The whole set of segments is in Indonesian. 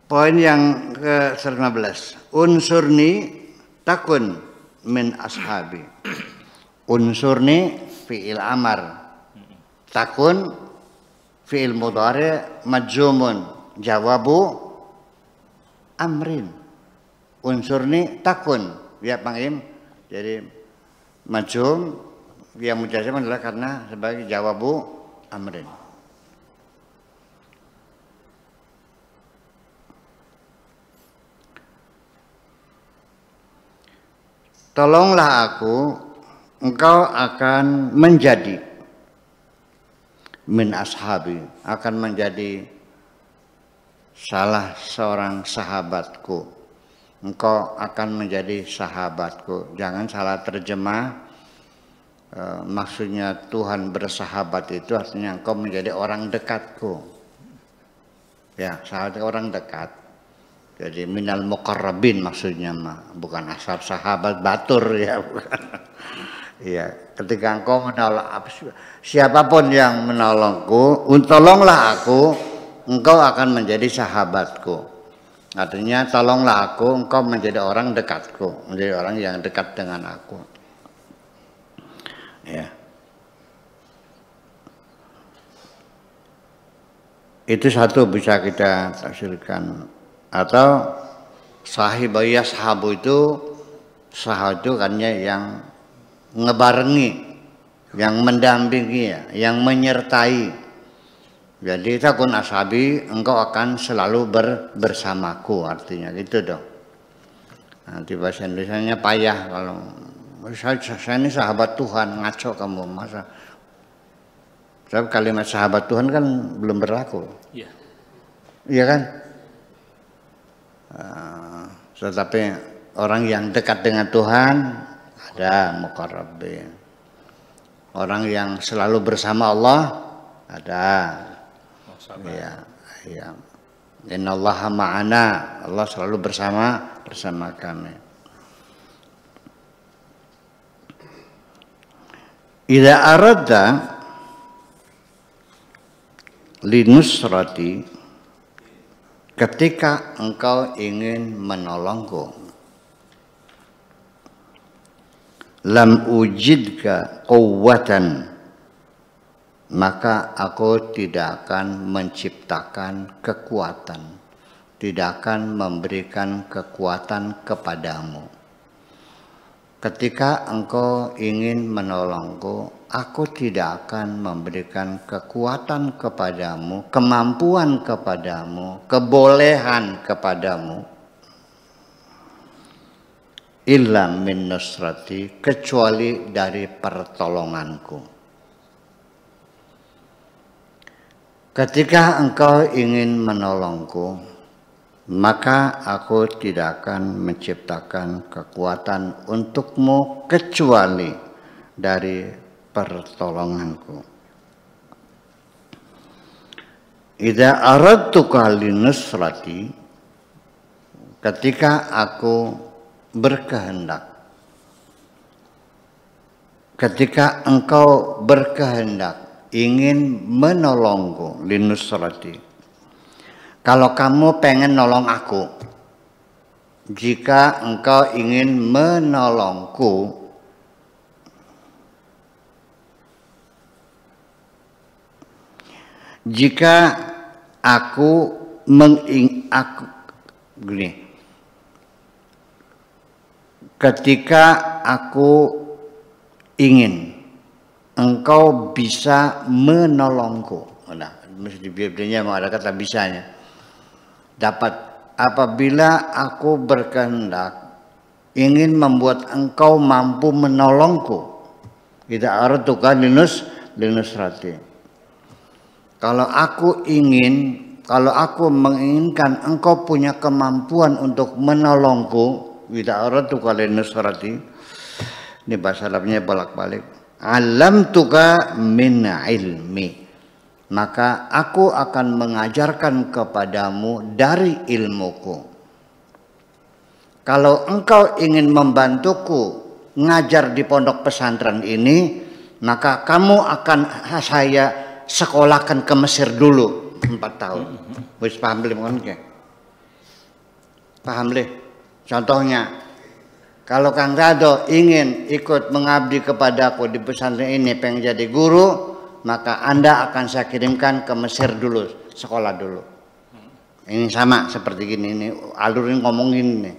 Poin yang ke-15. Unsurni takun min ashabi. Unsurni fi'il amar. Takun fi'il mudhari majzumun. Jawabu amrin. Unsurni takun. Ya Bang Im. Jadi majzum yang mujazam adalah karena sebagai jawabu amrin. Tolonglah aku, engkau akan menjadi min ashabi, akan menjadi salah seorang sahabatku. Engkau akan menjadi sahabatku. Jangan salah terjemah. Maksudnya Tuhan bersahabat itu artinya engkau menjadi orang dekatku. Ya, sahabat orang dekat. Jadi minal muqarrabin maksudnya mah, bukan asal sahabat batur ya, bukan. Iya, ketika engkau menolong siapapun yang menolongku, tolonglah aku, engkau akan menjadi sahabatku. Artinya tolonglah aku, engkau menjadi orang dekatku, menjadi orang yang dekat dengan aku. Ya. Itu satu bisa kita tafsirkan. Atau sahibaya sahabu itu sahabat itu kan yang ngebarengi, yang mendampingi, yang menyertai. Jadi takun ashabi, engkau akan selalu bersamaku, artinya gitu dong. Nanti bahasa Indonesianya payah kalau saya ini sahabat Tuhan, ngaco kamu masa. Sebab kalimat sahabat Tuhan kan belum berlaku. Iya. Iya kan? Tetapi orang yang dekat dengan Tuhan ada muqarrabin. Orang yang selalu bersama Allah ada. Ya, ya. Innallaha ma'ana, Allah selalu bersama kami. Idza aradda linusrati, ketika engkau ingin menolongku, lam ujidka quwwatan, maka aku tidak akan menciptakan kekuatan, tidak akan memberikan kekuatan kepadamu. Ketika engkau ingin menolongku, aku tidak akan memberikan kekuatan kepadamu, kemampuan kepadamu, kebolehan kepadamu. Illa min nusrati, kecuali dari pertolonganku. Ketika engkau ingin menolongku, maka aku tidak akan menciptakan kekuatan untukmu kecuali dari pertolonganku. Idza aradtuka linusrati, ketika aku berkehendak, ketika engkau berkehendak ingin menolongku, linusrati. Kalau kamu pengen nolong aku, jika engkau ingin menolongku, jika aku gini, ketika aku ingin engkau bisa menolongku, nah mesti biasanya mau ada kata bisanya. Dapat apabila aku berkehendak ingin membuat engkau mampu menolongku. Idza aradtuka linusrati. Kalau aku menginginkan engkau punya kemampuan untuk menolongku, idza aradtuka linusrati. Ini bahasa Arabnya bolak-balik. Alamtuka min ilmi. Maka aku akan mengajarkan kepadamu dari ilmuku. Kalau engkau ingin membantuku ngajar di pondok pesantren ini, maka kamu akan saya sekolahkan ke Mesir dulu 4 tahun. Wis paham belum kan? Paham leh? Contohnya, kalau Kang Rado ingin ikut mengabdi kepadaku di pesantren ini, pengen jadi guru, maka Anda akan saya kirimkan ke Mesir dulu, sekolah dulu. Ini sama seperti gini, ini alurin ngomongin nih.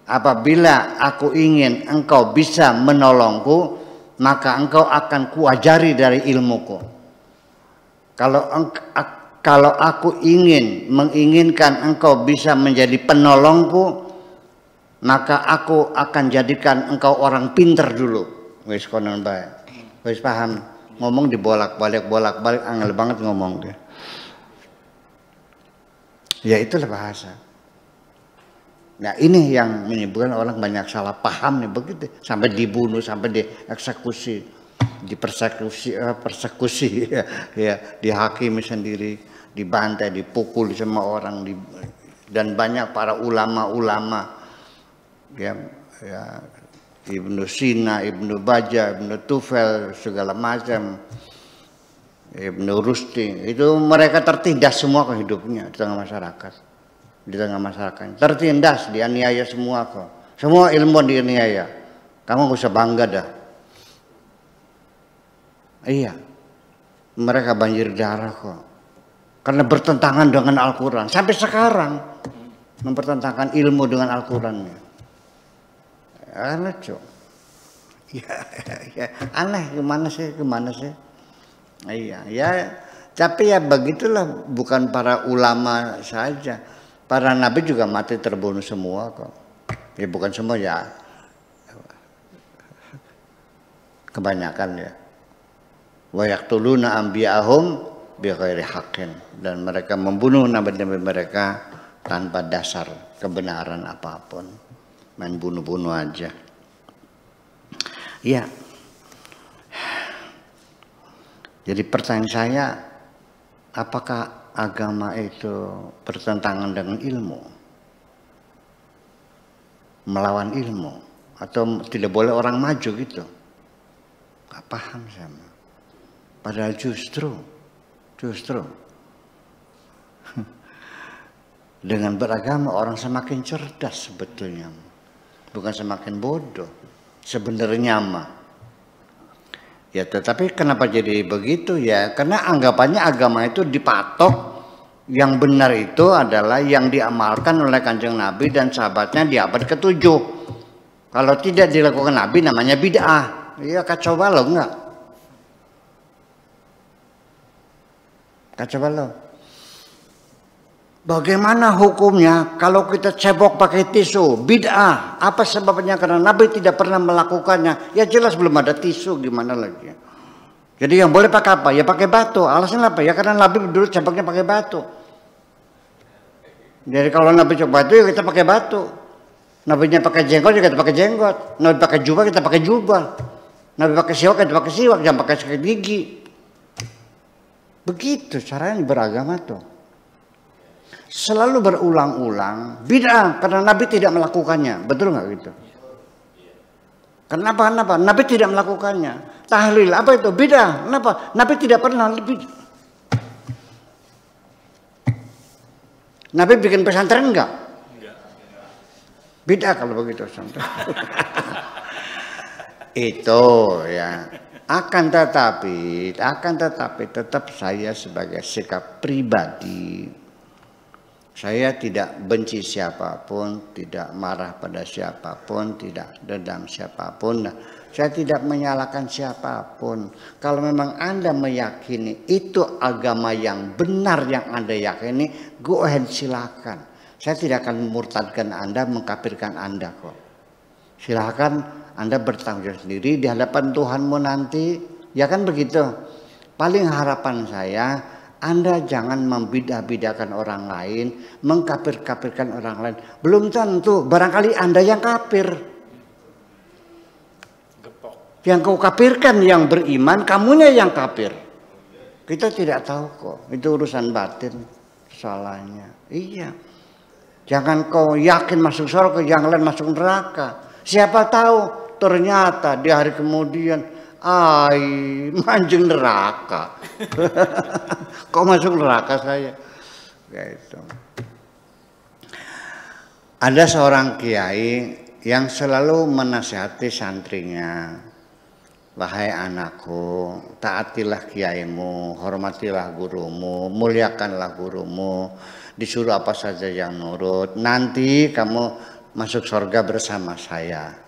Apabila aku ingin engkau bisa menolongku, maka engkau akan kuajari dari ilmuku. Kalau aku menginginkan engkau bisa menjadi penolongku, maka aku akan jadikan engkau orang pinter dulu. Wis konon bae. Wis paham. Ngomong dibolak-balik angel banget ngomong dia. Ya itulah bahasa. Nah ini yang menyebabkan orang banyak salah paham nih begitu. Sampai dibunuh, sampai dieksekusi, persekusi ya, dihakimi sendiri, dibantai, dipukul sama orang, dan banyak para ulama-ulama. Ya, Ibnu Sina, Ibnu Baja, Ibnu Tufel, segala macam, Ibnu Rushdi, itu mereka tertindas semua ke hidupnya di tengah masyarakat, tertindas, dianiaya semua kok, semua ilmuwan dianiaya. Kamu gak usah bangga dah. Iya, mereka banjir darah kok, karena bertentangan dengan Al-Quran sampai sekarang, mempertentangkan ilmu dengan Al-Quran. Aneh cok, ya, aneh gimana sih? Iya, ya, tapi ya begitulah, bukan para ulama saja, para nabi juga mati terbunuh semua kok. Ya bukan semua ya, kebanyakan ya. Wa yaqtuluna anbiya'ahum bighairi haqqin, dan mereka membunuh nabi-nabi mereka tanpa dasar kebenaran apapun. Main bunuh-bunuh aja. Ya. Jadi pertanyaan saya, apakah agama itu bertentangan dengan ilmu? Melawan ilmu? Atau tidak boleh orang maju gitu? Gak paham sama. Padahal justru dengan beragama orang semakin cerdas sebetulnya. Bukan semakin bodoh sebenarnya mah. Ya tetapi kenapa jadi begitu ya? Karena anggapannya agama itu dipatok, yang benar itu adalah yang diamalkan oleh Kanjeng Nabi dan sahabatnya di abad ke-7. Kalau tidak dilakukan Nabi namanya bid'ah. Iya, kacau balau enggak? Kacau balau. Bagaimana hukumnya kalau kita cebok pakai tisu? Bid'ah. Apa sebabnya? Karena Nabi tidak pernah melakukannya. Ya jelas belum ada tisu, gimana lagi. Jadi yang boleh pakai apa? Ya pakai batu. Alasan apa? Ya karena Nabi dulu ceboknya pakai batu. Jadi kalau Nabi coba batu ya kita pakai batu. Nabinya pakai jenggot ya kita pakai jenggot. Nabi pakai jubah kita pakai jubah. Nabi pakai siwak kita pakai siwak. Jangan pakai sikat gigi. Begitu caranya beragama tuh. Selalu berulang-ulang bid'ah karena Nabi tidak melakukannya. Betul nggak gitu? Kenapa? Nabi tidak melakukannya. Tahlil apa itu? Bid'ah. Kenapa? Nabi tidak pernah lebih. Nabi bikin pesantren enggak? Bid'ah kalau begitu. Itu ya. Akan tetapi tetap saya sebagai sikap pribadi, saya tidak benci siapapun, tidak marah pada siapapun, tidak dendam siapapun. Nah, saya tidak menyalahkan siapapun. Kalau memang Anda meyakini itu agama yang benar yang Anda yakini, go ahead silakan. Saya tidak akan memurtadkan Anda, mengkafirkan Anda kok. Silakan Anda bertanggung jawab sendiri di hadapan Tuhanmu nanti. Ya kan begitu. Paling harapan saya, Anda jangan membidah-bidahkan orang lain, mengkafir-kafirkan orang lain. Belum tentu, barangkali Anda yang kafir. Yang kau kafirkan yang beriman, kamunya yang kafir. Kita tidak tahu kok, itu urusan batin salahnya. Iya. Jangan kau yakin masuk surga, yang lain masuk neraka. Siapa tahu ternyata di hari kemudian manjing neraka. Kok masuk neraka saya? Gitu. Ada seorang kiai yang selalu menasihati santrinya, wahai anakku, taatilah kiaimu, hormatilah gurumu, muliakanlah gurumu, disuruh apa saja yang nurut, nanti kamu masuk surga bersama saya.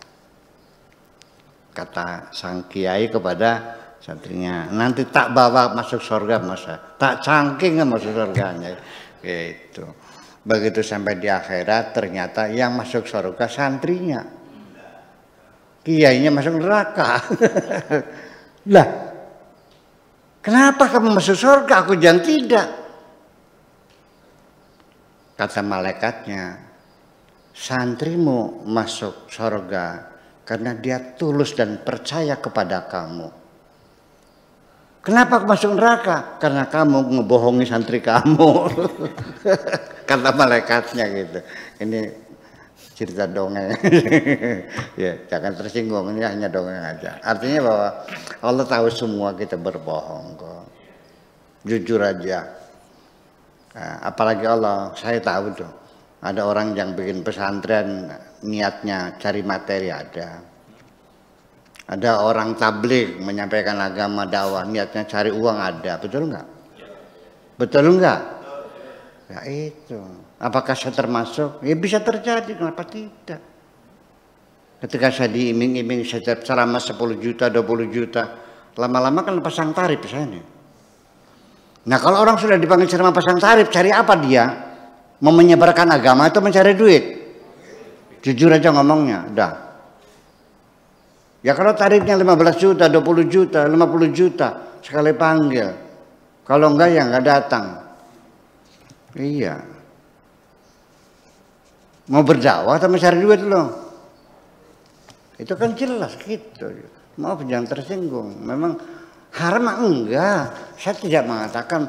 Kata sang kiai kepada santrinya, nanti tak bawa masuk surga masa, tak cangking masuk surganya, gitu. Begitu sampai di akhirat ternyata yang masuk surga santrinya, kiainya masuk neraka. Lah, kenapa kamu masuk surga, aku yang tidak? Kata malaikatnya, santrimu masuk surga karena dia tulus dan percaya kepada kamu. Kenapa aku masuk neraka? Karena kamu ngebohongi santri kamu. Kata malaikatnya gitu. Ini cerita dongeng. Ya, jangan tersinggung, ini hanya dongeng aja. Artinya bahwa Allah tahu semua kita berbohong kok. Jujur aja. Nah, apalagi Allah, saya tahu tuh. Ada orang yang bikin pesantren niatnya cari materi ada. Ada orang tabligh menyampaikan agama dakwah niatnya cari uang ada, betul nggak? Betul nggak? Ya itu. Apakah saya termasuk? Ya bisa terjadi, kenapa tidak? Ketika saya diiming-iming saya ceramah 10 juta, 20 juta, lama-lama kan pasang tarif saya nih. Nah kalau orang sudah dipanggil ceramah pasang tarif, cari apa dia? Mau menyebarkan agama atau mencari duit? Jujur aja ngomongnya, dah. Ya kalau tarifnya 15 juta, 20 juta, 50 juta sekali panggil. Kalau enggak ya enggak datang. Iya. Mau berdakwah atau mencari duit loh. Itu kan jelas gitu. Maaf jangan tersinggung. Memang haram enggak. Saya tidak mengatakan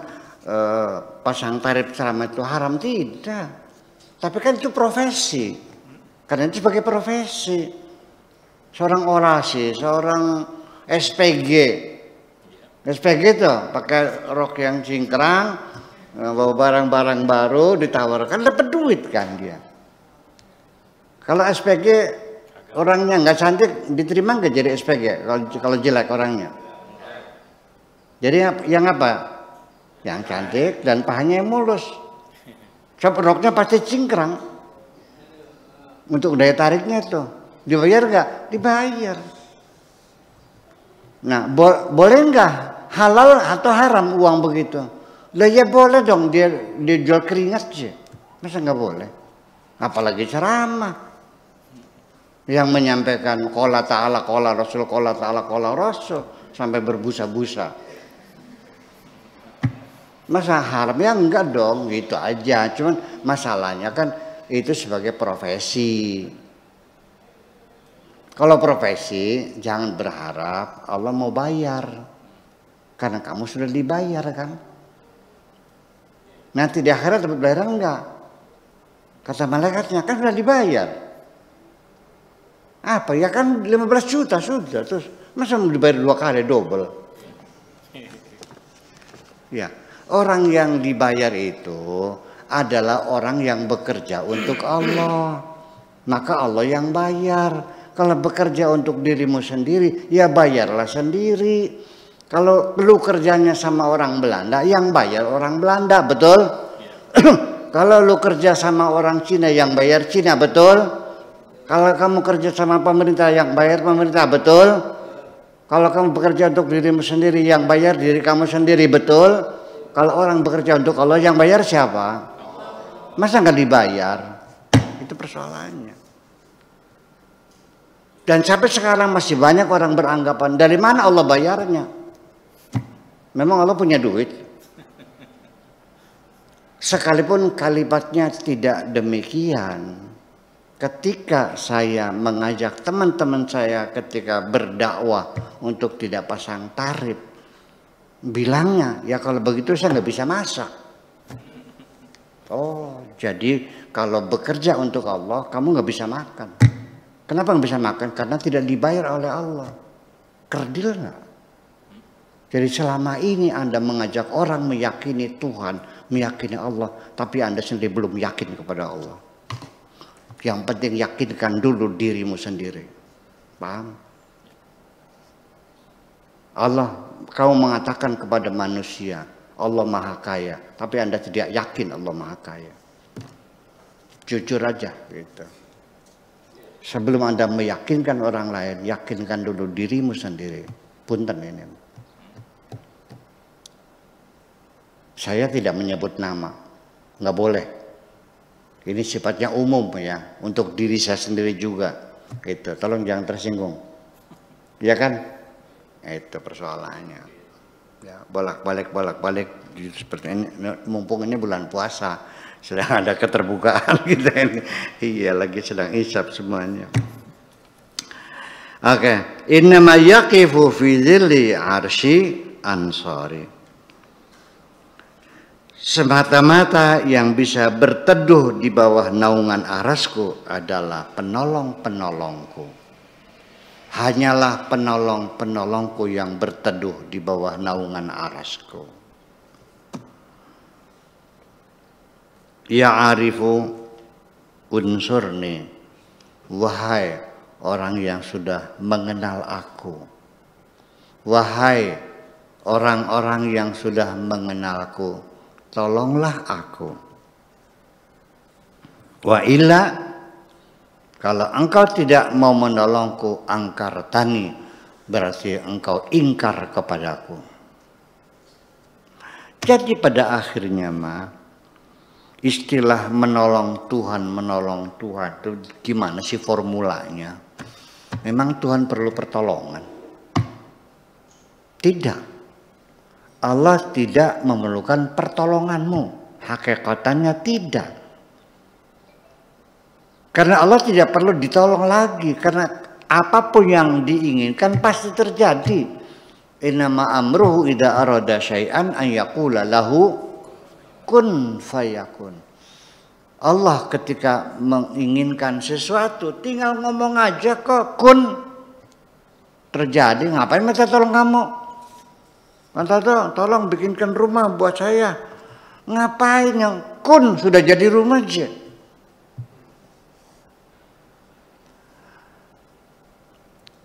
pasang tarif ceramah itu haram, tidak. Tapi kan itu profesi. Karena itu sebagai profesi. Seorang orasi, seorang SPG. SPG itu pakai rok yang cingkrang, bawa barang-barang baru ditawarkan, dapat duit kan dia. Kalau SPG orangnya nggak cantik, diterima nggak jadi SPG kalau jelek orangnya? Jadi yang apa? Yang cantik dan pahanya yang mulus. Sebab roknya pasti cingkrang. Untuk daya tariknya tuh. Dibayar nggak? Dibayar. Nah, boleh nggak halal atau haram uang begitu? Lah ya boleh dong, dia jual keringat sih. Masa nggak boleh? Apalagi ceramah yang menyampaikan qala ta'ala qala rasul qala ta'ala qala rasul sampai berbusa-busa. Masa haram ya enggak dong, gitu aja. Cuman masalahnya kan itu sebagai profesi. Kalau profesi, jangan berharap Allah mau bayar. Karena kamu sudah dibayar kan. Nanti di akhirat dapat bayar enggak? Kata malaikatnya, kan sudah dibayar. Apa? Ya kan 15 juta sudah. Terus masa mau dibayar 2 kali, double? Ya, orang yang dibayar itu adalah orang yang bekerja untuk Allah. Maka Allah yang bayar. Kalau bekerja untuk dirimu sendiri, ya bayarlah sendiri. Kalau lu kerjanya sama orang Belanda, yang bayar orang Belanda, betul? Kalau lu kerja sama orang Cina, yang bayar Cina, betul? Kalau kamu kerja sama pemerintah, yang bayar pemerintah, betul? Kalau kamu bekerja untuk dirimu sendiri, yang bayar diri kamu sendiri, betul? Kalau orang bekerja untuk Allah, yang bayar siapa? Masa nggak dibayar? Itu persoalannya. Dan sampai sekarang masih banyak orang beranggapan dari mana Allah bayarnya? Memang Allah punya duit? Sekalipun kalimatnya tidak demikian, ketika saya mengajak teman-teman saya ketika berdakwah untuk tidak pasang tarif, bilangnya ya kalau begitu saya nggak bisa masak. Oh, jadi kalau bekerja untuk Allah kamu nggak bisa makan. Kenapa nggak bisa makan? Karena tidak dibayar oleh Allah. Kerdil nggak? Jadi selama ini Anda mengajak orang meyakini Tuhan, meyakini Allah, tapi Anda sendiri belum yakin kepada Allah. Yang penting yakinkan dulu dirimu sendiri. Paham? Allah, kau mengatakan kepada manusia, Allah Maha Kaya, tapi Anda tidak yakin Allah Maha Kaya. Jujur aja gitu. Sebelum Anda meyakinkan orang lain, yakinkan dulu dirimu sendiri. Punten ini. Saya tidak menyebut nama, nggak boleh. Ini sifatnya umum ya, untuk diri saya sendiri juga. Gitu. Tolong jangan tersinggung, ya kan? Itu persoalannya. Ya, bolak-balik seperti ini. Mumpung ini bulan puasa, sedang ada keterbukaan kita ini. Iya, lagi sedang isap semuanya. Oke, innama yaqifu fi dhilli arsy ansari. Semata-mata yang bisa berteduh di bawah naungan arasku adalah penolong-penolongku. Hanyalah penolong-penolongku yang berteduh di bawah naungan arasku. Ya arifu unsurni, wahai orang yang sudah mengenal aku. Wahai orang-orang yang sudah mengenalku, tolonglah aku. Wa illa, kalau engkau tidak mau menolongku, angkar tani, berarti engkau ingkar kepadaku. Jadi pada akhirnya istilah menolong Tuhan itu gimana sih formulanya? Memang Tuhan perlu pertolongan? Tidak. Allah tidak memerlukan pertolonganmu. Hakikatannya tidak. Karena Allah tidak perlu ditolong lagi. Karena apapun yang diinginkan pasti terjadi. Innama amruhu idza arada syai'an an yaqula lahu kun fayakun. Allah ketika menginginkan sesuatu tinggal ngomong aja kok, kun, terjadi. Ngapain minta tolong kamu? Minta tolong bikinkan rumah buat saya. Ngapain, yang kun sudah jadi rumah aja.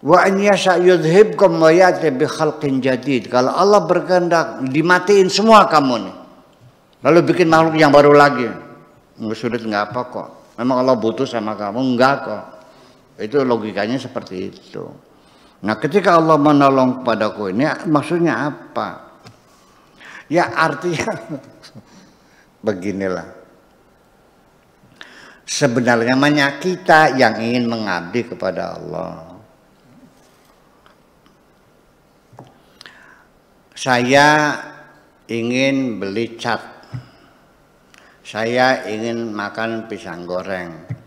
Wa an yasha yudhibkum wa ya'ti bi khalqin jadid. Kalau Allah berkehendak dimatiin semua kamu nih, lalu bikin makhluk yang baru lagi. Nggak sulit, nggak apa kok. Memang Allah butuh sama kamu? Enggak kok. Itu logikanya seperti itu. Nah, ketika Allah menolong kepadaku ini maksudnya apa? Ya artinya beginilah. Sebenarnya banyak kita yang ingin mengabdi kepada Allah. Saya ingin beli cat. Saya ingin makan pisang goreng.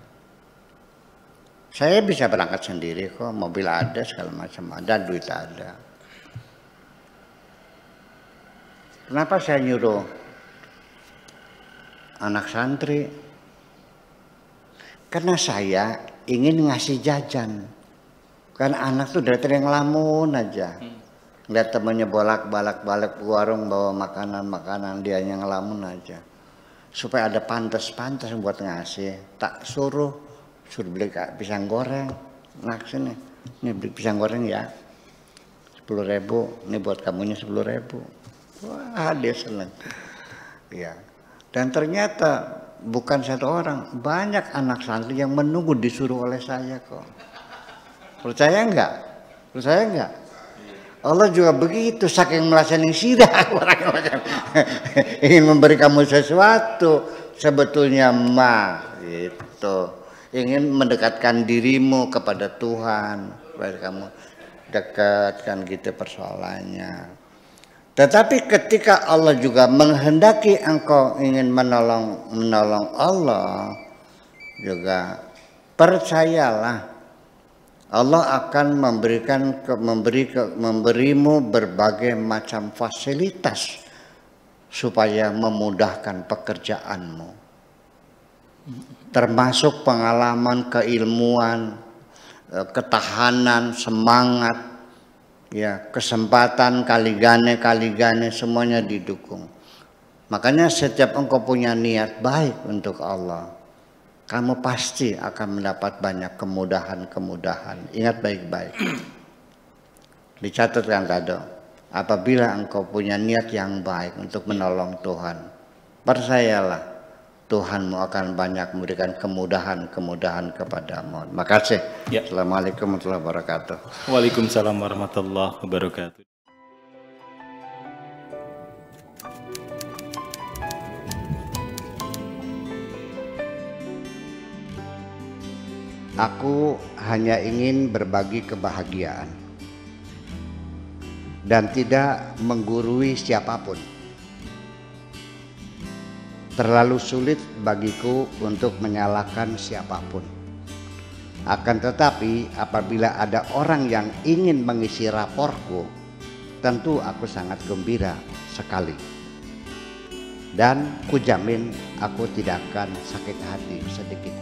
Saya bisa berangkat sendiri kok, mobil ada, segala macam ada, duit ada. Kenapa saya nyuruh anak santri? Karena saya ingin ngasih jajan. Kan anak tuh dari yang ngelamun aja. Lihat temennya balik warung bawa makanan, dia yang ngelamun aja. Supaya ada pantas-pantas buat ngasih, tak suruh beli pisang goreng. Nah sini, ini beli pisang goreng ya, 10.000. Ini buat kamunya 10.000. Wah, dia senang. Ya. Dan ternyata bukan satu orang, banyak anak santri yang menunggu disuruh oleh saya kok. Percaya enggak? Percaya enggak? Allah juga begitu, saking melasani sirah ingin memberi kamu sesuatu, sebetulnya gitu, ingin mendekatkan dirimu kepada Tuhan, supaya kamu dekatkan gitu persoalannya. Tetapi ketika Allah juga menghendaki engkau ingin menolong Allah, juga percayalah, Allah akan memberimu berbagai macam fasilitas supaya memudahkan pekerjaanmu. Termasuk pengalaman, keilmuan, ketahanan, semangat, ya, kesempatan, kali gane semuanya didukung. Makanya setiap engkau punya niat baik untuk Allah, kamu pasti akan mendapat banyak kemudahan-kemudahan. Ingat baik-baik. Dicatatkan kado, apabila engkau punya niat yang baik untuk menolong Tuhan, percayalah Tuhanmu akan banyak memberikan kemudahan-kemudahan kepadamu. Makasih. Ya. Assalamualaikum warahmatullahi wabarakatuh. Waalaikumsalam warahmatullahi wabarakatuh. Aku hanya ingin berbagi kebahagiaan dan tidak menggurui siapapun. Terlalu sulit bagiku untuk menyalahkan siapapun. Akan tetapi apabila ada orang yang ingin mengisi raportku, tentu aku sangat gembira sekali. Dan kujamin aku tidak akan sakit hati sedikit.